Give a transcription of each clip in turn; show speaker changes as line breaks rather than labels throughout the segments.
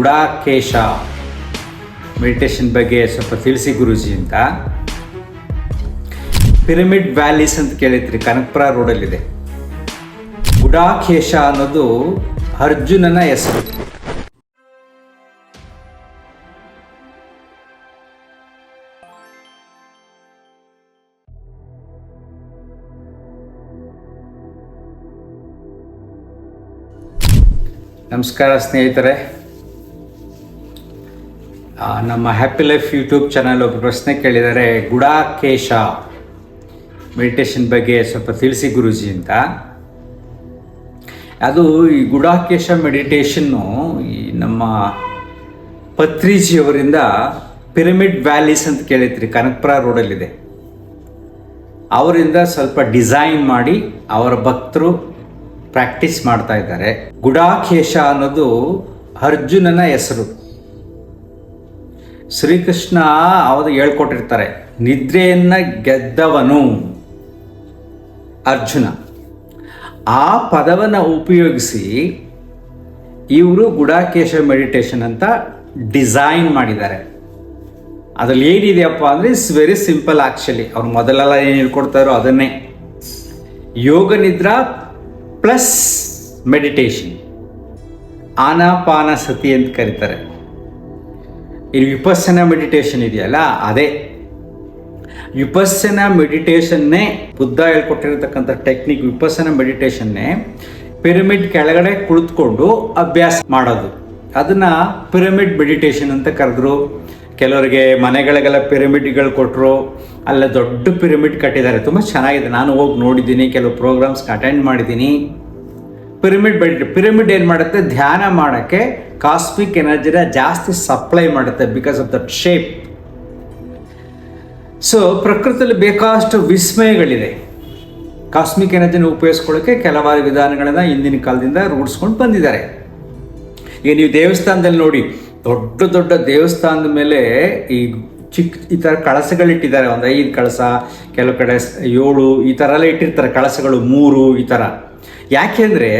Gudakesha meditation ಬಗ್ಗೆ ಸ್ವಲ್ಪ ತಿಳಿಸಿ ಗುರೂಜಿ ಅಂತ. ಪಿರಮಿಡ್ ವ್ಯಾಲೀಸ್ ಅಂತ ಕೇಳಿದ್ರಿ, ಕನಕಪುರ ರೋಡಲ್ಲಿದೆ. ಗುಡಾಕೇಶ ಅನ್ನೋದು ಅರ್ಜುನನ ಹೆಸರು. ನಮಸ್ಕಾರ ಸ್ನೇಹಿತರೆ, ನಮ್ಮ ಹ್ಯಾಪಿ ಲೈಫ್ ಯೂಟ್ಯೂಬ್ ಚಾನಲ್ ಒಬ್ಬರು ಪ್ರಶ್ನೆ ಕೇಳಿದ್ದಾರೆ, ಗುಡಾಕೇಶ ಮೆಡಿಟೇಷನ್ ಬಗ್ಗೆ ಸ್ವಲ್ಪ ತಿಳಿಸಿ ಗುರೂಜಿ ಅಂತ. ಅದು ಈ ಗುಡಾಕೇಶ ಮೆಡಿಟೇಷನ್ನು ಈ ನಮ್ಮ ಪತ್ರಿಜಿಯವರಿಂದ ಪಿರಮಿಡ್ ವ್ಯಾಲೀಸ್ ಅಂತ ಕೇಳಿದ್ರಿ, ಕನಕಪುರ ರೋಡಲ್ಲಿದೆ. ಅವರಿಂದ ಸ್ವಲ್ಪ ಡಿಸೈನ್ ಮಾಡಿ ಅವರ ಭಕ್ತರು ಪ್ರಾಕ್ಟೀಸ್ ಮಾಡ್ತಾ ಇದ್ದಾರೆ. ಗುಡಾಕೇಶ ಅನ್ನೋದು ಅರ್ಜುನನ ಹೆಸರು. ಶ್ರೀಕೃಷ್ಣ ಅವರು ಹೇಳ್ಕೊಟ್ಟಿರ್ತಾರೆ, ನಿದ್ರೆಯನ್ನ ಗೆದ್ದವನು ಅರ್ಜುನ. ಆ ಪದವನ್ನು ಉಪಯೋಗಿಸಿ ಇವರು ಗುಡಾಕೇಶ ಮೆಡಿಟೇಷನ್ ಅಂತ ಡಿಸೈನ್ ಮಾಡಿದ್ದಾರೆ. ಅದ್ರಲ್ಲಿ ಏನಿದೆಯಪ್ಪ ಅಂದರೆ ಇಟ್ಸ್ ವೆರಿ ಸಿಂಪಲ್ ಆ್ಯಕ್ಚುಲಿ. ಅವ್ರು ಮೊದಲೆಲ್ಲ ಏನು ಹೇಳ್ಕೊಡ್ತಾರೋ ಅದನ್ನೇ. ಯೋಗ ನಿದ್ರಾ ಪ್ಲಸ್ ಮೆಡಿಟೇಷನ್, ಆನಾಪಾನಸತಿ ಅಂತ ಕರೀತಾರೆ. ಈ ವಿಪಸ್ಸನ ಮೆಡಿಟೇಷನ್ ಇದೆಯಲ್ಲ, ಅದೇ ವಿಪಸ್ಸನ ಮೆಡಿಟೇಷನ್ನೇ ಬುದ್ಧ ಹೇಳ್ಕೊಟ್ಟಿರತಕ್ಕಂಥ ಟೆಕ್ನಿಕ್. ವಿಪಸ್ಸನ ಮೆಡಿಟೇಷನ್ನೇ ಪಿರಮಿಡ್ ಕೆಳಗಡೆ ಕುಳಿತುಕೊಂಡು ಅಭ್ಯಾಸ ಮಾಡೋದು. ಅದನ್ನು ಪಿರಮಿಡ್ ಮೆಡಿಟೇಷನ್ ಅಂತ ಕರೆದ್ರು. ಕೆಲವರಿಗೆ ಮನೆಗಳಿಗೆಲ್ಲ ಪಿರಮಿಡ್ಗಳು ಕೊಟ್ಟರು, ಅಲ್ಲ ದೊಡ್ಡ ಪಿರಮಿಡ್ ಕಟ್ಟಿದ್ದಾರೆ, ತುಂಬ ಚೆನ್ನಾಗಿದೆ. ನಾನು ಹೋಗಿ ನೋಡಿದ್ದೀನಿ, ಕೆಲವು ಪ್ರೋಗ್ರಾಮ್ಸ್ಗೆ ಅಟೆಂಡ್ ಮಾಡಿದ್ದೀನಿ. ಪಿರಮಿಡ್ ಏನು ಮಾಡುತ್ತೆ, ಧ್ಯಾನ ಮಾಡೋಕ್ಕೆ ಕಾಸ್ಮಿಕ್ ಎನರ್ಜಿನ ಜಾಸ್ತಿ ಸಪ್ಲೈ ಮಾಡುತ್ತೆ because of that shape. So ಪ್ರಕೃತಿಯಲ್ಲಿ ಬೇಕಾದಷ್ಟು ವಿಸ್ಮಯಗಳಿದೆ. ಕಾಸ್ಮಿಕ್ ಎನರ್ಜಿನ ಉಪಯೋಗಿಸ್ಕೊಳ್ಳೋಕ್ಕೆ ಕೆಲವಾರು ವಿಧಾನಗಳನ್ನು ಹಿಂದಿನ ಕಾಲದಿಂದ ರೂಢಿಸ್ಕೊಂಡು ಬಂದಿದ್ದಾರೆ. ಈಗ ನೀವು ದೇವಸ್ಥಾನದಲ್ಲಿ ನೋಡಿ, ದೊಡ್ಡ ದೊಡ್ಡ ದೇವಸ್ಥಾನದ ಮೇಲೆ ಈ ಥರ ಕಳಸಗಳಿಟ್ಟಿದ್ದಾರೆ. ಒಂದು 5 ಕಳಸ, ಕೆಲವು ಕಡೆ 7, ಈ ಥರ ಎಲ್ಲ ಇಟ್ಟಿರ್ತಾರೆ ಕಳಸಗಳು, 3 ಈ ಥರ. ಯಾಕೆಂದರೆ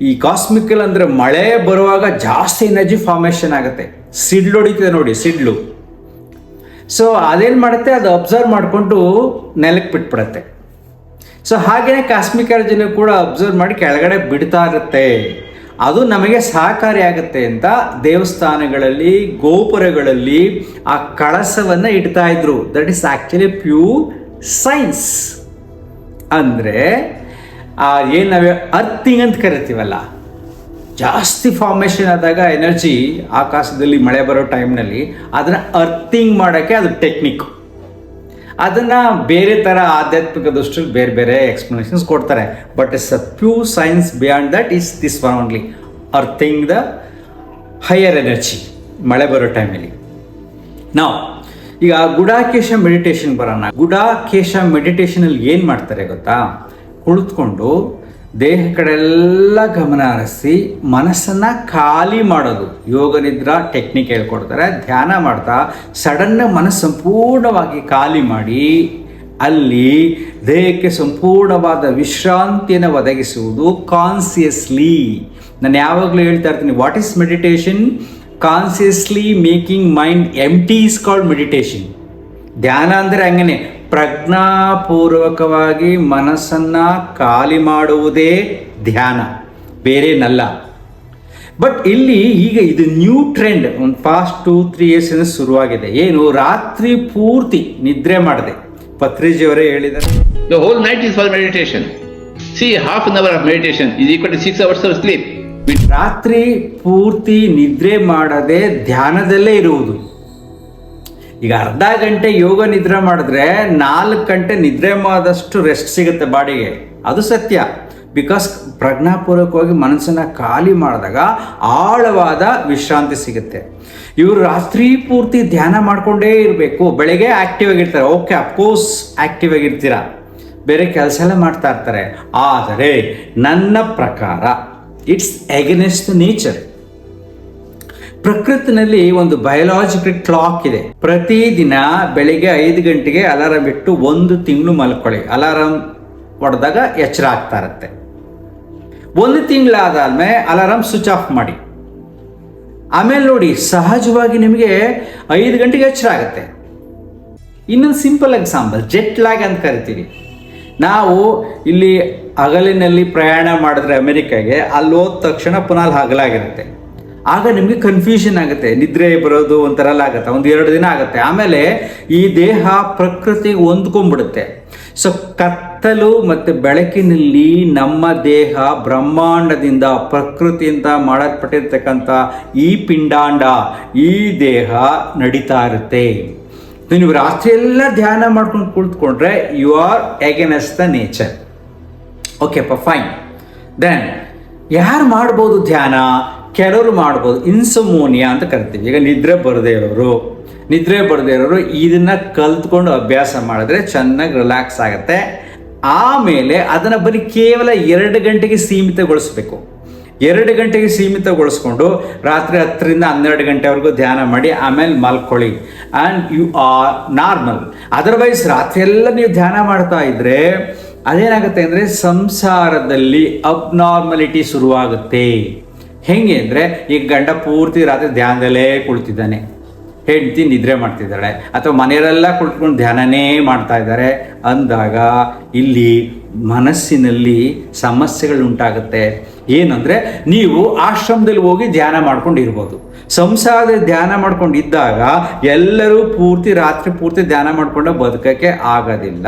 ಈ ಕಾಸ್ಮಿಕಲ್ ಅಂದರೆ ಮಳೆ ಬರುವಾಗ ಜಾಸ್ತಿ ಎನರ್ಜಿ ಫಾರ್ಮೇಷನ್ ಆಗುತ್ತೆ. ಸಿಡ್ಲು ಹೊಡಿತಿದೆ ನೋಡಿ, ಸಿಡ್ಲು. ಸೊ ಅದೇನು ಮಾಡುತ್ತೆ, ಅದು ಅಬ್ಸರ್ವ್ ಮಾಡಿಕೊಂಡು ನೆಲಕ್ಕೆ ಬಿಟ್ಬಿಡುತ್ತೆ. ಸೊ ಹಾಗೆಯೇ ಕಾಸ್ಮಿಕ್ ಎನರ್ಜಿನ ಕೂಡ ಅಬ್ಸರ್ವ್ ಮಾಡಿ ಕೆಳಗಡೆ ಬಿಡ್ತಾ ಇರುತ್ತೆ. ಅದು ನಮಗೆ ಸಹಕಾರಿಯಾಗುತ್ತೆ ಅಂತ ದೇವಸ್ಥಾನಗಳಲ್ಲಿ, ಗೋಪುರಗಳಲ್ಲಿ ಆ ಕಳಸವನ್ನು ಇಡ್ತಾ ಇದ್ರು. That is actually pure science. ಅಂದರೆ ಏನು ನಾವೇ ಅರ್ಥಿಂಗ್ ಅಂತ ಕರಿತೀವಲ್ಲ, ಜಾಸ್ತಿ ಫಾರ್ಮೇಷನ್ ಆದಾಗ ಎನರ್ಜಿ ಆಕಾಶದಲ್ಲಿ ಮಳೆ ಬರೋ ಟೈಮ್ನಲ್ಲಿ ಅದನ್ನು ಅರ್ಥಿಂಗ್ ಮಾಡೋಕ್ಕೆ ಅದು ಟೆಕ್ನಿಕ್. ಅದನ್ನು ಬೇರೆ ಥರ ಆಧ್ಯಾತ್ಮಿಕ ದೃಷ್ಟಿಯಲ್ಲಿ ಬೇರೆ ಬೇರೆ ಎಕ್ಸ್ಪ್ಲನೇಷನ್ಸ್ ಕೊಡ್ತಾರೆ. But it's a pure science. Beyond that is this one only, earthing the higher energy ಮಳೆ ಬರೋ ಟೈಮಲ್ಲಿ. ನಾವು ಈಗ ಗುಡಾಕೇಶ ಮೆಡಿಟೇಷನ್ ಬರೋಣ. ಗುಡಾಕೇಶ ಮೆಡಿಟೇಷನಲ್ಲಿ ಏನು ಮಾಡ್ತಾರೆ ಗೊತ್ತಾ, ಕುಳಿತುಕೊಂಡು ದೇಹ ಕಡೆಲ್ಲ ಗಮನ ಹರಿಸಿ ಮನಸ್ಸನ್ನು ಖಾಲಿ ಮಾಡೋದು. ಯೋಗ ನಿದ್ರಾ ಟೆಕ್ನಿಕ್ ಹೇಳ್ಕೊಡ್ತಾರೆ. ಧ್ಯಾನ ಮಾಡ್ತಾ ಸಡನ್ನ ಮನಸ್ಸು ಸಂಪೂರ್ಣವಾಗಿ ಖಾಲಿ ಮಾಡಿ ಅಲ್ಲಿ ದೇಹಕ್ಕೆ ಸಂಪೂರ್ಣವಾದ ವಿಶ್ರಾಂತಿಯನ್ನು ಒದಗಿಸುವುದು ಕಾನ್ಸಿಯಸ್ಲಿ. ನಾನು ಯಾವಾಗಲೂ ಹೇಳ್ತಾ ಇರ್ತೀನಿ, what is meditation? Consciously making mind empty is called meditation. ಧ್ಯಾನ ಅಂದರೆ ಹಂಗನೆ ಪ್ರಜ್ಞಾಪೂರ್ವಕವಾಗಿ ಮನಸ್ಸನ್ನು ಖಾಲಿ ಮಾಡುವುದೇ ಧ್ಯಾನ, ಬೇರೇನಲ್ಲ. ಬಟ್ ಇಲ್ಲಿ ಈಗ ಇದು ನ್ಯೂ ಟ್ರೆಂಡ್, ಒಂದು ಪಾಸ್ಟ್ 2-3 ಇಯರ್ಸ್ ಶುರುವಾಗಿದೆ. ಏನು, ರಾತ್ರಿ ಪೂರ್ತಿ ನಿದ್ರೆ ಮಾಡದೆ. ಪತ್ರಿಜಿಯವರೇ ಹೇಳಿದ್ದಾರೆ,
The whole night is for meditation. See, half an hour of meditation is equal to 6 hours of sleep.
ರಾತ್ರಿ ಪೂರ್ತಿ ನಿದ್ರೆ ಮಾಡದೆ ಧ್ಯಾನದಲ್ಲೇ ಇರುವುದು. ಈಗ ಅರ್ಧ ಗಂಟೆ ಯೋಗ ನಿದ್ರೆ ಮಾಡಿದ್ರೆ 4 ಗಂಟೆ ನಿದ್ರೆ ಮಾಡಿದಷ್ಟು ರೆಸ್ಟ್ ಸಿಗುತ್ತೆ ಬಾಡಿಗೆ. ಅದು ಸತ್ಯ. ಬಿಕಾಸ್ ಪ್ರಜ್ಞಾಪೂರ್ವಕವಾಗಿ ಮನಸ್ಸನ್ನು ಖಾಲಿ ಮಾಡಿದಾಗ ಆಳವಾದ ವಿಶ್ರಾಂತಿ ಸಿಗುತ್ತೆ. ಇವರು ರಾತ್ರಿ ಪೂರ್ತಿ ಧ್ಯಾನ ಮಾಡಿಕೊಂಡೇ ಇರಬೇಕು. ಬೆಳಗ್ಗೆ ಆ್ಯಕ್ಟಿವ್ ಆಗಿರ್ತಾರೆ, ಓಕೆ, ಅಫ್ಕೋರ್ಸ್ ಆ್ಯಕ್ಟಿವ್ ಆಗಿರ್ತೀರ, ಬೇರೆ ಕೆಲಸ ಎಲ್ಲ ಮಾಡ್ತಾ ಇರ್ತಾರೆ. ಆದರೆ ನನ್ನ ಪ್ರಕಾರ ಇಟ್ಸ್ ಅಗೇನ್ಸ್ಟ್ ನೇಚರ್. ಪ್ರಕೃತಿನಲ್ಲಿ ಒಂದು ಬಯೋಲಾಜಿಕಲ್ ಕ್ಲಾಕ್ ಇದೆ. ಪ್ರತಿದಿನ ಬೆಳಿಗ್ಗೆ 5 ಗಂಟೆಗೆ ಅಲಾರಾಮ್ ಇಟ್ಟು 1 ತಿಂಗಳು ಮಲ್ಕೊಳ್ಳಿ. ಅಲಾರಾಮ್ ಹೊಡೆದಾಗ ಎಚ್ಚರ ಆಗ್ತಾ ಇರುತ್ತೆ. 1 ತಿಂಗಳಾದಾದ್ಮೇಲೆ ಅಲಾರಾಮ್ ಸ್ವಿಚ್ ಆಫ್ ಮಾಡಿ. ಆಮೇಲೆ ನೋಡಿ ಸಹಜವಾಗಿ ನಿಮಗೆ 5 ಗಂಟೆಗೆ ಎಚ್ಚರ ಆಗುತ್ತೆ. ಇನ್ನೊಂದು ಸಿಂಪಲ್ ಎಕ್ಸಾಂಪಲ್, ಜೆಟ್ ಲ್ಯಾಗ್ ಅಂತ ಕರಿತೀವಿ. ನಾವು ಇಲ್ಲಿ ಹಗಲಿನಲ್ಲಿ ಪ್ರಯಾಣ ಮಾಡಿದ್ರೆ ಅಮೆರಿಕಾಗೆ, ಅಲ್ಲಿ ಹೋದ ತಕ್ಷಣ ಪುನಃ ಹಗಲಾಗಿರುತ್ತೆ. ಆಗ ನಿಮಗೆ ಕನ್ಫ್ಯೂಷನ್ ಆಗುತ್ತೆ, ನಿದ್ರೆ ಬರೋದು ಒಂಥರ ಆಗುತ್ತೆ, 1-2 ದಿನ ಆಗುತ್ತೆ. ಆಮೇಲೆ ಈ ದೇಹ ಪ್ರಕೃತಿಗೆ ಹೊಂದ್ಕೊಂಡ್ಬಿಡುತ್ತೆ. ಸೊ ಕತ್ತಲು ಮತ್ತು ಬೆಳಕಿನಲ್ಲಿ ನಮ್ಮ ದೇಹ ಬ್ರಹ್ಮಾಂಡದಿಂದ ಪ್ರಕೃತಿಯಿಂದ ಮಾಡಲ್ಪಟ್ಟಿರ್ತಕ್ಕಂಥ ಈ ಪಿಂಡಾಂಡ, ಈ ದೇಹ ನಡೀತಾ ಇರುತ್ತೆ. ನೀವು ರಾತ್ರಿ ಎಲ್ಲ ಧ್ಯಾನ ಮಾಡ್ಕೊಂಡು ಕುಳಿತುಕೊಂಡ್ರೆ you are against the nature. ಓಕೆಪ್ಪ, ಫೈನ್. ದೆನ್ ಯಾರು ಮಾಡ್ಬೋದು ಧ್ಯಾನ? ಕೆಲವರು ಮಾಡ್ಬೋದು. ಇನ್ಸೋಮೋನಿಯಾ ಅಂತ ಕರಿತೀವಿ. ಈಗ ನಿದ್ರೆ ಬರದೇ ಇರೋರು ಇದನ್ನು ಕಲ್ತ್ಕೊಂಡು ಅಭ್ಯಾಸ ಮಾಡಿದ್ರೆ ಚೆನ್ನಾಗಿ ರಿಲ್ಯಾಕ್ಸ್ ಆಗುತ್ತೆ. ಆಮೇಲೆ ಅದನ್ನು ಬರೀ ಕೇವಲ 2 ಗಂಟೆಗೆ ಸೀಮಿತಗೊಳಿಸ್ಬೇಕು. 2 ಗಂಟೆಗೆ ಸೀಮಿತಗೊಳಿಸ್ಕೊಂಡು ರಾತ್ರಿ 10ರಿಂದ 12 ಗಂಟೆವರೆಗೂ ಧ್ಯಾನ ಮಾಡಿ ಆಮೇಲೆ ಮಲ್ಕೊಳ್ಳಿ. And you are normal. Otherwise ರಾತ್ರಿ ಎಲ್ಲ ನೀವು ಧ್ಯಾನ ಮಾಡ್ತಾ ಇದ್ರೆ ಅದೇನಾಗುತ್ತೆ ಅಂದರೆ ಸಂಸಾರದಲ್ಲಿ ಅಬ್ನಾರ್ಮಲಿಟಿ ಶುರುವಾಗುತ್ತೆ. ಹೆಂಗೆ ಅಂದರೆ ಈಗ ಗಂಡ ಪೂರ್ತಿ ರಾತ್ರಿ ಧ್ಯಾನದಲ್ಲೇ ಕುಳಿತಿದ್ದಾನೆ, ಹೆಂಡತಿ ನಿದ್ರೆ ಮಾಡ್ತಿದ್ದಾಳೆ, ಅಥವಾ ಮನೆಯವರೆಲ್ಲ ಕುಳಿತುಕೊಂಡು ಧ್ಯಾನನೇ ಮಾಡ್ತಾ ಇದ್ದಾರೆ ಅಂದಾಗ ಇಲ್ಲಿ ಮನಸ್ಸಿನಲ್ಲಿ ಸಮಸ್ಯೆಗಳು ಉಂಟಾಗುತ್ತೆ. ಏನಂದರೆ ನೀವು ಆಶ್ರಮದಲ್ಲಿ ಹೋಗಿ ಧ್ಯಾನ ಮಾಡ್ಕೊಂಡಿರ್ಬೋದು, ಸಂಸಾರದಲ್ಲಿ ಧ್ಯಾನ ಮಾಡ್ಕೊಂಡಿದ್ದಾಗ ಎಲ್ಲರೂ ರಾತ್ರಿ ಪೂರ್ತಿ ಧ್ಯಾನ ಮಾಡ್ಕೊಂಡು ಬದುಕೋಕ್ಕೆ ಆಗೋದಿಲ್ಲ.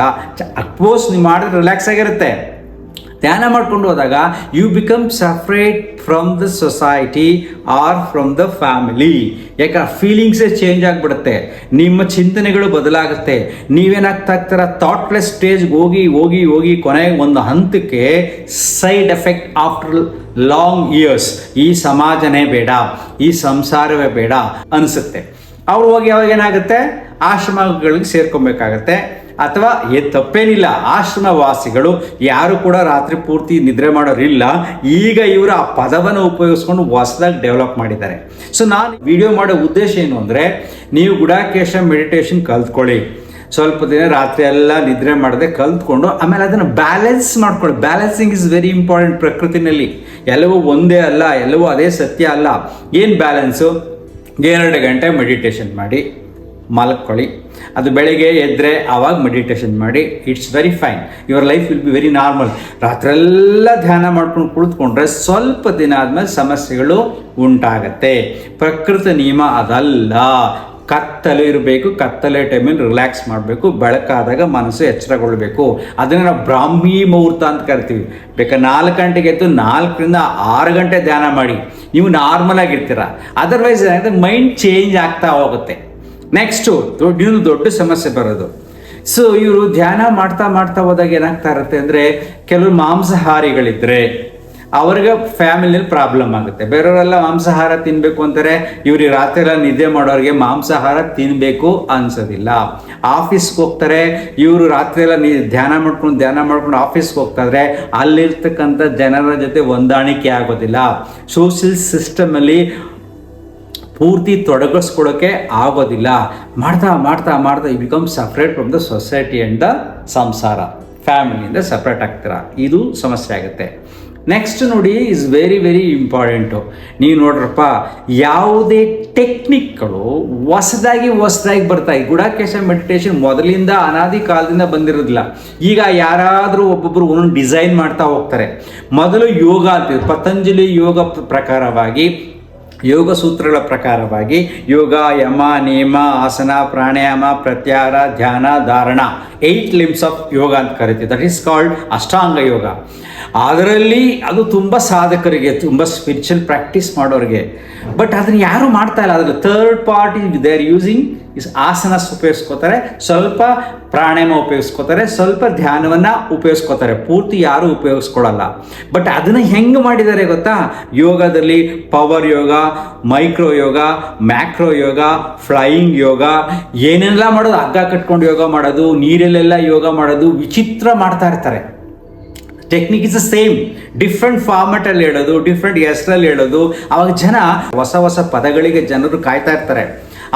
ಅಫ್ಕೋರ್ಸ್ ನೀವು ಮಾಡಿದ್ರೆ ರಿಲ್ಯಾಕ್ಸ್ ಆಗಿರುತ್ತೆ. ಧ್ಯಾನ ಮಾಡ್ಕೊಂಡು ಹೋದಾಗ you become separate from the society or from the family. ಯಾಕೆ ಫೀಲಿಂಗ್ಸೇ ಚೇಂಜ್ ಆಗಿಬಿಡುತ್ತೆ, ನಿಮ್ಮ ಚಿಂತನೆಗಳು ಬದಲಾಗುತ್ತೆ. ನೀವೇನಾಗ್ತಾ ಇರ್ತೀರ, ಥಾಟ್ಲೆಸ್ ಸ್ಟೇಜ್ಗೆ ಹೋಗಿ ಕೊನೆಗೆ ಒಂದು ಹಂತಕ್ಕೆ side effect after long years ಈ ಸಮಾಜನೇ ಬೇಡ, ಈ ಸಂಸಾರವೇ ಬೇಡ ಅನಿಸುತ್ತೆ. ಅವ್ರು ಹೋಗಿ ಅವಾಗ ಏನಾಗುತ್ತೆ, ಆಶ್ರಮಗಳಿಗೆ ಸೇರ್ಕೊಬೇಕಾಗತ್ತೆ. ಅಥವಾ ತಪ್ಪೇನಿಲ್ಲ, ಆಶ್ರಮವಾಸಿಗಳು ಯಾರು ಕೂಡ ರಾತ್ರಿ ಪೂರ್ತಿ ನಿದ್ರೆ ಮಾಡೋರಿಲ್ಲ. ಈಗ ಇವರು ಆ ಪದವನ್ನು ಉಪಯೋಗಿಸ್ಕೊಂಡು ಹೊಸದಾಗಿ ಡೆವಲಪ್ ಮಾಡಿದ್ದಾರೆ. ಸೊ ನಾನು ವಿಡಿಯೋ ಮಾಡೋ ಉದ್ದೇಶ ಏನು ಅಂದರೆ, ನೀವು ಗುಡಾಕೇಶ ಮೆಡಿಟೇಷನ್ ಕಲ್ತ್ಕೊಳ್ಳಿ. ಸ್ವಲ್ಪ ದಿನ ರಾತ್ರಿ ಎಲ್ಲ ನಿದ್ರೆ ಮಾಡದೆ ಕಲ್ತ್ಕೊಂಡು ಆಮೇಲೆ ಅದನ್ನು ಬ್ಯಾಲೆನ್ಸ್ ಮಾಡ್ಕೊಳ್ಳಿ. Balancing is very important. ಪ್ರಕೃತಿನಲ್ಲಿ ಎಲ್ಲವೂ ಒಂದೇ ಅಲ್ಲ, ಎಲ್ಲವೂ ಅದೇ ಸತ್ಯ ಅಲ್ಲ. ಏನು ಬ್ಯಾಲೆನ್ಸು? 2 ಗಂಟೆ ಮೆಡಿಟೇಷನ್ ಮಾಡಿ ಮಲ್ಕೊಳ್ಳಿ. ಅದು ಬೆಳಿಗ್ಗೆ ಎದ್ದರೆ ಆವಾಗ ಮೆಡಿಟೇಷನ್ ಮಾಡಿ. It's very fine. Your life will be very normal. ರಾತ್ರೆಲ್ಲ ಧ್ಯಾನ ಮಾಡ್ಕೊಂಡು ಕುಳಿತುಕೊಂಡ್ರೆ ಸ್ವಲ್ಪ ದಿನ ಆದಮೇಲೆ ಸಮಸ್ಯೆಗಳು ಉಂಟಾಗತ್ತೆ. ಪ್ರಕೃತಿ ನಿಯಮ ಅದಲ್ಲ. ಕತ್ತಲು ಇರಬೇಕು, ಕತ್ತಲೆ ಟೈಮಲ್ಲಿ ರಿಲ್ಯಾಕ್ಸ್ ಮಾಡಬೇಕು, ಬೆಳಕಾದಾಗ ಮನಸ್ಸು ಎಚ್ಚರಗೊಳ್ಬೇಕು. ಅದನ್ನು ನಾವು ಬ್ರಾಹ್ಮಿ ಮುಹೂರ್ತ ಅಂತ ಕರಿತೀವಿ. ಬೇಕಾದ್ರೆ 4 ಗಂಟೆಗೆ ಎದ್ದು 4ರಿಂದ 6 ಗಂಟೆ ಧ್ಯಾನ ಮಾಡಿ, ನೀವು ನಾರ್ಮಲ್ ಆಗಿರ್ತೀರ. ಅದರ್ವೈಸ್ ಏನಾಗುತ್ತೆ, ಮೈಂಡ್ ಚೇಂಜ್ ಆಗ್ತಾ ಹೋಗುತ್ತೆ. ನೆಕ್ಸ್ಟು ದೊಡ್ಡ ಸಮಸ್ಯೆ ಬರೋದು. ಸೊ ಇವರು ಧ್ಯಾನ ಮಾಡ್ತಾ ಹೋದಾಗ ಏನಾಗ್ತಾ ಇರುತ್ತೆ ಅಂದರೆ, ಕೆಲವರು ಮಾಂಸಾಹಾರಿಗಳಿದ್ದರೆ ಅವ್ರಿಗೆ ಫ್ಯಾಮಿಲಿಯಲ್ಲಿ ಪ್ರಾಬ್ಲಮ್ ಆಗುತ್ತೆ. ಬೇರೆಯವರೆಲ್ಲ ಮಾಂಸಾಹಾರ ತಿನ್ನಬೇಕು ಅಂತಾರೆ, ಇವ್ರಿಗೆ ರಾತ್ರಿ ಎಲ್ಲ ನಿದ್ದೆ ಮಾಡೋರಿಗೆ ಮಾಂಸಾಹಾರ ತಿನ್ನಬೇಕು ಅನ್ಸೋದಿಲ್ಲ. ಆಫೀಸ್ಗೆ ಹೋಗ್ತಾರೆ, ಇವರು ರಾತ್ರಿ ಎಲ್ಲ ಧ್ಯಾನ ಮಾಡ್ಕೊಂಡು ಆಫೀಸ್ಗೆ ಹೋಗ್ತಾ ಇದ್ರೆ ಅಲ್ಲಿರ್ತಕ್ಕಂಥ ಜನರ ಜೊತೆ ಹೊಂದಾಣಿಕೆ ಆಗೋದಿಲ್ಲ. ಸೋಷಿಯಲ್ ಸಿಸ್ಟಮಲ್ಲಿ ಪೂರ್ತಿ ತೊಡಗಿಸ್ಕೊಳ್ಳೋಕ್ಕೆ ಆಗೋದಿಲ್ಲ. ಮಾಡ್ತಾ you become separate from the society and the ಸಂಸಾರ, ಫ್ಯಾಮಿಲಿಯಿಂದ ಸಪ್ರೇಟ್ ಆಗ್ತೀರಾ. ಇದು ಸಮಸ್ಯೆ ಆಗುತ್ತೆ. ನೆಕ್ಸ್ಟ್ ನೋಡಿ, ಇಸ್ ವೆರಿ ವೆರಿ ಇಂಪಾರ್ಟೆಂಟು. ನೀವು ನೋಡ್ರಪ್ಪ, ಯಾವುದೇ ಟೆಕ್ನಿಕ್ಗಳು ಹೊಸದಾಗಿ ಬರ್ತಾಯಿ. ಗುಡಾಕೇಶ ಮೆಡಿಟೇಷನ್ ಮೊದಲಿಂದ ಅನಾದಿ ಕಾಲದಿಂದ ಬಂದಿರೋದಿಲ್ಲ. ಈಗ ಯಾರಾದರೂ ಒಬ್ಬೊಬ್ಬರು ಒಂದೊಂದು ಡಿಸೈನ್ ಮಾಡ್ತಾ ಹೋಗ್ತಾರೆ. ಮೊದಲು ಯೋಗ ಅಂತಿದೆ. ಪತಂಜಲಿ ಯೋಗ ಪ್ರಕಾರವಾಗಿ, ಯೋಗ ಸೂತ್ರಗಳ ಪ್ರಕಾರವಾಗಿ ಯೋಗ, ಯಮ, ನಿಯಮ, ಆಸನ, ಪ್ರಾಣಾಯಾಮ, ಪ್ರತ್ಯಾಹಾರ, ಧ್ಯಾನ, ಧಾರಣ 8 limbs ಆಫ್ ಯೋಗ ಅಂತ ಕರಿತೀವಿ. ದಟ್ ಈಸ್ ಕಾಲ್ಡ್ ಅಷ್ಟಾಂಗ ಯೋಗ. ಅದರಲ್ಲಿ ಅದು ತುಂಬ ಸಾಧಕರಿಗೆ, ತುಂಬ ಸ್ಪಿರಿಚುವಲ್ ಪ್ರಾಕ್ಟೀಸ್ ಮಾಡೋರಿಗೆ. ಬಟ್ ಅದನ್ನು ಯಾರೂ ಮಾಡ್ತಾ ಇಲ್ಲ. ಅದರಲ್ಲಿ third party they are using asanas ಉಪಯೋಗಿಸ್ಕೋತಾರೆ, ಸ್ವಲ್ಪ ಪ್ರಾಣಾಯಾಮ ಉಪಯೋಗಿಸ್ಕೋತಾರೆ, ಸ್ವಲ್ಪ ಧ್ಯಾನವನ್ನು ಉಪಯೋಗಿಸ್ಕೋತಾರೆ. ಪೂರ್ತಿ ಯಾರೂ ಉಪಯೋಗಿಸ್ಕೊಳ್ಳಲ್ಲ. ಬಟ್ ಅದನ್ನು ಹೆಂಗೆ ಮಾಡಿದ್ದಾರೆ ಗೊತ್ತಾ? ಯೋಗದಲ್ಲಿ ಪವರ್ ಯೋಗ, ಮೈಕ್ರೋ ಯೋಗ, ಮ್ಯಾಕ್ರೋ ಯೋಗ, ಫ್ಲೈಯಿಂಗ್ ಯೋಗ, ಏನೆಲ್ಲ ಮಾಡೋದು, ಹಗ್ಗ ಕಟ್ಕೊಂಡು ಯೋಗ ಮಾಡೋದು, ನೀರಲ್ಲೆಲ್ಲ ಯೋಗ ಮಾಡೋದು, ವಿಚಿತ್ರ ಮಾಡ್ತಾ ಇರ್ತಾರೆ. Technique is the same, different ಫಾರ್ಮೆಟಲ್ಲಿ ಹೇಳೋದು, ಡಿಫ್ರೆಂಟ್ ಹೆಸರಲ್ಲಿ ಹೇಳೋದು. ಅವಾಗ ಜನ ಹೊಸ ಪದಗಳಿಗೆ ಜನರು ಕಾಯ್ತಾ ಇರ್ತಾರೆ.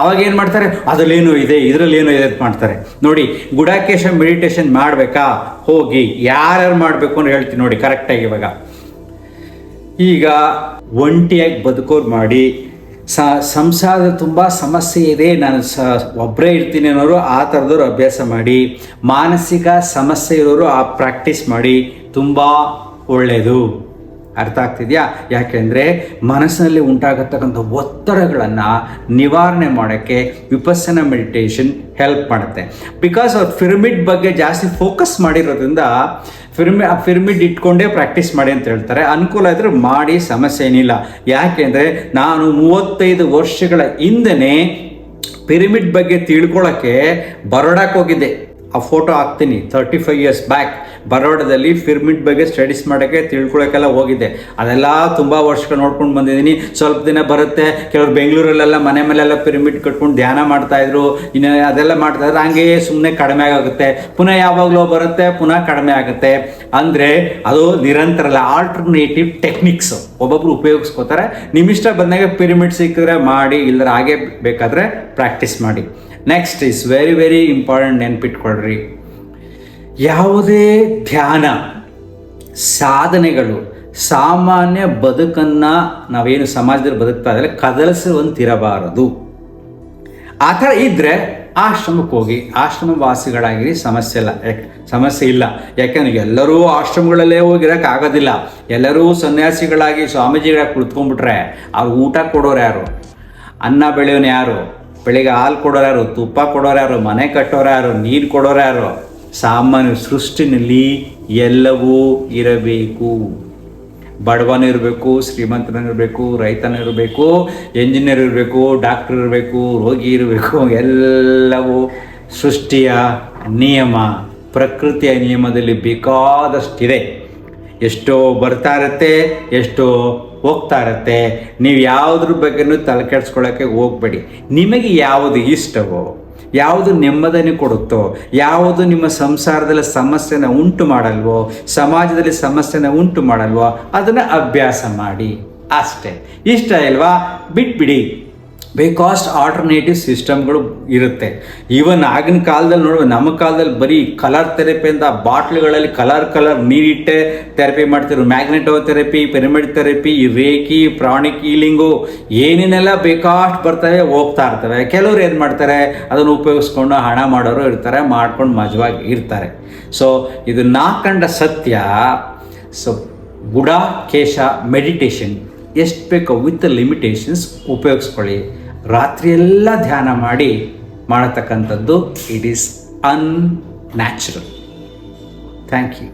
ಅವಾಗ ಏನು ಮಾಡ್ತಾರೆ, ಅದರಲ್ಲೇನೋ ಇದೆ, ಇದರಲ್ಲಿ ಏನೋ ಇದೆ ಅಂತ ಮಾಡ್ತಾರೆ. ನೋಡಿ, ಗುಡಾಕೇಶ ಮೆಡಿಟೇಷನ್ ಮಾಡಬೇಕಾ? ಹೋಗಿ ಯಾರ್ಯಾರು ಮಾಡಬೇಕು ಅಂತ ಹೇಳ್ತೀನಿ ನೋಡಿ ಕರೆಕ್ಟಾಗಿ. ಈಗ ಒಂಟಿಯಾಗಿ ಬದುಕೋರು ಮಾಡಿ, ಸಂಸಾರದ ತುಂಬ ಸಮಸ್ಯೆ ಇದೆ, ನಾನು ಒಬ್ಬರೇ ಇರ್ತೀನಿ ಅನ್ನೋರು ಆ ಥರದವ್ರು ಅಭ್ಯಾಸ ಮಾಡಿ. ಮಾನಸಿಕ ಸಮಸ್ಯೆ ಇರೋರು ಆ ಪ್ರಾಕ್ಟೀಸ್ ಮಾಡಿ, ತುಂಬ ಒಳ್ಳೆಯದು. ಅರ್ಥ ಆಗ್ತಿದೆಯಾ? ಯಾಕೆಂದರೆ ಮನಸ್ಸಿನಲ್ಲಿ ಉಂಟಾಗತಕ್ಕಂಥ ಒತ್ತಡಗಳನ್ನು ನಿವಾರಣೆ ಮಾಡೋಕ್ಕೆ ವಿಪಸ್ಸನ ಮೆಡಿಟೇಷನ್ ಹೆಲ್ಪ್ ಮಾಡುತ್ತೆ. ಬಿಕಾಸ್ ಅವ್ರು ಪಿರಮಿಡ್ ಬಗ್ಗೆ ಜಾಸ್ತಿ ಫೋಕಸ್ ಮಾಡಿರೋದ್ರಿಂದ ಪಿರಮಿಡ್ ಇಟ್ಕೊಂಡೇ ಪ್ರಾಕ್ಟೀಸ್ ಮಾಡಿ ಅಂತ ಹೇಳ್ತಾರೆ. ಅನುಕೂಲ ಇದ್ದರೆ ಮಾಡಿ, ಸಮಸ್ಯೆ ಏನಿಲ್ಲ. ಯಾಕೆಂದರೆ ನಾನು 35 ವರ್ಷಗಳ ಹಿಂದೆಯೇ ಪಿರಮಿಡ್ ಬಗ್ಗೆ ತಿಳ್ಕೊಳ್ಳೋಕ್ಕೆ ಬರೋಡಕ್ಕೆ ಹೋಗಿದ್ದೆ. ಆ ಫೋಟೋ ಹಾಕ್ತೀನಿ. 35 years ಬ್ಯಾಕ್ ಬರೋಡದಲ್ಲಿ ಪಿರಮಿಡ್ ಬಗ್ಗೆ ಸ್ಟಡೀಸ್ ಮಾಡೋಕ್ಕೆ ತಿಳ್ಕೊಳ್ಳೋಕ್ಕೆಲ್ಲ ಹೋಗಿದ್ದೆ. ಅದೆಲ್ಲ ತುಂಬ ವರ್ಷಗಳು ನೋಡ್ಕೊಂಡು ಬಂದಿದ್ದೀನಿ. ಸ್ವಲ್ಪ ದಿನ ಬರುತ್ತೆ, ಕೆಲವರು ಬೆಂಗಳೂರಲ್ಲೆಲ್ಲ ಮನೆ ಮೇಲೆಲ್ಲ ಪಿರಮಿಡ್ ಕಟ್ಕೊಂಡು ಧ್ಯಾನ ಮಾಡ್ತಾಯಿದ್ರು, ಇನ್ನು ಅದೆಲ್ಲ ಮಾಡ್ತಾಯಿದ್ರು. ಹಂಗೆಯೇ ಸುಮ್ಮನೆ ಕಡಿಮೆ ಆಗುತ್ತೆ, ಪುನಃ ಯಾವಾಗಲೂ ಬರುತ್ತೆ, ಪುನಃ ಕಡಿಮೆ ಆಗುತ್ತೆ. ಅಂದರೆ ಅದು ನಿರಂತರ ಅಲ್ಲ, ಆಲ್ಟರ್ನೇಟಿವ್ ಟೆಕ್ನಿಕ್ಸು ಒಬ್ಬೊಬ್ರು ಉಪಯೋಗಿಸ್ಕೋತಾರೆ. ನಿಮ್ಮಿಷ್ಟ ಬಂದಾಗ ಪಿರಮಿಡ್ ಸಿಕ್ಕಿದ್ರೆ ಮಾಡಿ, ಇಲ್ಲದ್ರೆ ಹಾಗೆ ಬೇಕಾದರೆ ಪ್ರಾಕ್ಟೀಸ್ ಮಾಡಿ. Next is very very important, ನೆನ್ಪಿಟ್ಕೊಳ್ರಿ. ಯಾವುದೇ ಧ್ಯಾನ ಸಾಧನೆಗಳು ಸಾಮಾನ್ಯ ಬದುಕನ್ನು ನಾವೇನು ಸಮಾಜದಲ್ಲಿ ಬದುಕ್ತಾ ಇದ್ದರೆ ಕದಲಿಸುವಂತಿರಬಾರದು. ಆ ಥರ ಇದ್ದರೆ ಆಶ್ರಮಕ್ಕೆ ಹೋಗಿ ಆಶ್ರಮವಾಸಿಗಳಾಗಿರಿ, ಸಮಸ್ಯೆ ಇಲ್ಲ. ಯಾಕೆಂದರೆ ಎಲ್ಲರೂ ಆಶ್ರಮಗಳಲ್ಲೇ ಹೋಗಿರೋಕೆ ಆಗೋದಿಲ್ಲ. ಎಲ್ಲರೂ ಸನ್ಯಾಸಿಗಳಾಗಿ ಸ್ವಾಮೀಜಿಗಳಾಗಿ ಕುಳಿತ್ಕೊಂಡ್ಬಿಟ್ರೆ ಅವ್ರು ಊಟ ಕೊಡೋರು ಯಾರು? ಅನ್ನ ಬೆಳೆಯೋನು ಯಾರು? ಬೆಳಿಗ್ಗೆ ಹಾಲು ಕೊಡೋರು ಯಾರು? ತುಪ್ಪ ಕೊಡೋರು ಯಾರು? ಮನೆ ಕಟ್ಟೋರು ಯಾರು? ನೀರು ಕೊಡೋರು ಯಾರು? ಸಾಮಾನ್ಯ ಸೃಷ್ಟಿನಲ್ಲಿ ಎಲ್ಲವೂ ಇರಬೇಕು. ಬಡವನೂ ಇರಬೇಕು, ಶ್ರೀಮಂತನೂ ಇರಬೇಕು, ರೈತನೂ ಇರಬೇಕು, ಎಂಜಿನಿಯರ್ ಇರಬೇಕು, ಡಾಕ್ಟರ್ ಇರಬೇಕು, ರೋಗಿ ಇರಬೇಕು. ಎಲ್ಲವೂ ಸೃಷ್ಟಿಯ ನಿಯಮ, ಪ್ರಕೃತಿಯ ನಿಯಮದಲ್ಲಿ ಬೇಕಾದಷ್ಟಿದೆ. ಎಷ್ಟೋ ಬರ್ತಾ ಇರುತ್ತೆ, ಎಷ್ಟೋ ಹೋಗ್ತಾ ಇರುತ್ತೆ. ನೀವು ಯಾವುದ್ರ ಬಗ್ಗೆನೂ ತಲೆ ಕೆಡಿಸ್ಕೊಳ್ಳೋಕ್ಕೆ ಹೋಗಬೇಡಿ. ನಿಮಗೆ ಯಾವುದು ಇಷ್ಟವೋ, ಯಾವುದು ನೆಮ್ಮದಿಯನ್ನು ಕೊಡುತ್ತೋ, ಯಾವುದು ನಿಮ್ಮ ಸಂಸಾರದಲ್ಲಿ ಸಮಸ್ಯೆನ ಉಂಟು ಮಾಡಲ್ವೋ, ಸಮಾಜದಲ್ಲಿ ಸಮಸ್ಯೆನ ಉಂಟು ಮಾಡಲ್ವೋ, ಅದನ್ನು ಅಭ್ಯಾಸ ಮಾಡಿ ಅಷ್ಟೇ. ಇಷ್ಟ ಇಲ್ವಾ? ಬಿಟ್ಬಿಡಿ. ಬೇಕಾಸ್ಟ್ ಆಲ್ಟರ್ನೇಟಿವ್ ಸಿಸ್ಟಮ್ಗಳು ಇರುತ್ತೆ. ಈವನ್ ಆಗಿನ ಕಾಲದಲ್ಲಿ ನೋಡುವ, ನಮ್ಮ ಕಾಲದಲ್ಲಿ ಬರೀ ಕಲರ್ ಥೆರಪಿ ಅಂತ ಬಾಟ್ಲುಗಳಲ್ಲಿ ಕಲರ್ ನೀರಿಟ್ಟೆ ಥೆರಪಿ ಮಾಡ್ತಿದ್ರು. Magneto therapy, pyramid therapy, reiki, pranic healing, ಏನೇನೆಲ್ಲ ಬೇಕಾಷ್ಟು ಬರ್ತವೆ, ಹೋಗ್ತಾ ಇರ್ತವೆ. ಕೆಲವರು ಏನು ಮಾಡ್ತಾರೆ, ಅದನ್ನು ಉಪಯೋಗಿಸ್ಕೊಂಡು ಹಣ ಮಾಡೋರು ಇರ್ತಾರೆ, ಮಾಡ್ಕೊಂಡು ಮಜವಾಗಿ ಇರ್ತಾರೆ. ಸೊ ಇದು ಕಂಡ ಸತ್ಯ. ಸೊ ಬುಡ ಕೇಶ ಮೆಡಿಟೇಷನ್ ಎಷ್ಟು ಬೇಕೋ ವಿತ್ ಲಿಮಿಟೇಷನ್ಸ್ ಉಪಯೋಗಿಸ್ಕೊಳ್ಳಿ. ರಾತ್ರಿಯೆಲ್ಲ ಧ್ಯಾನ ಮಾಡತಕ್ಕಂಥದ್ದು it is unnatural. Thank you.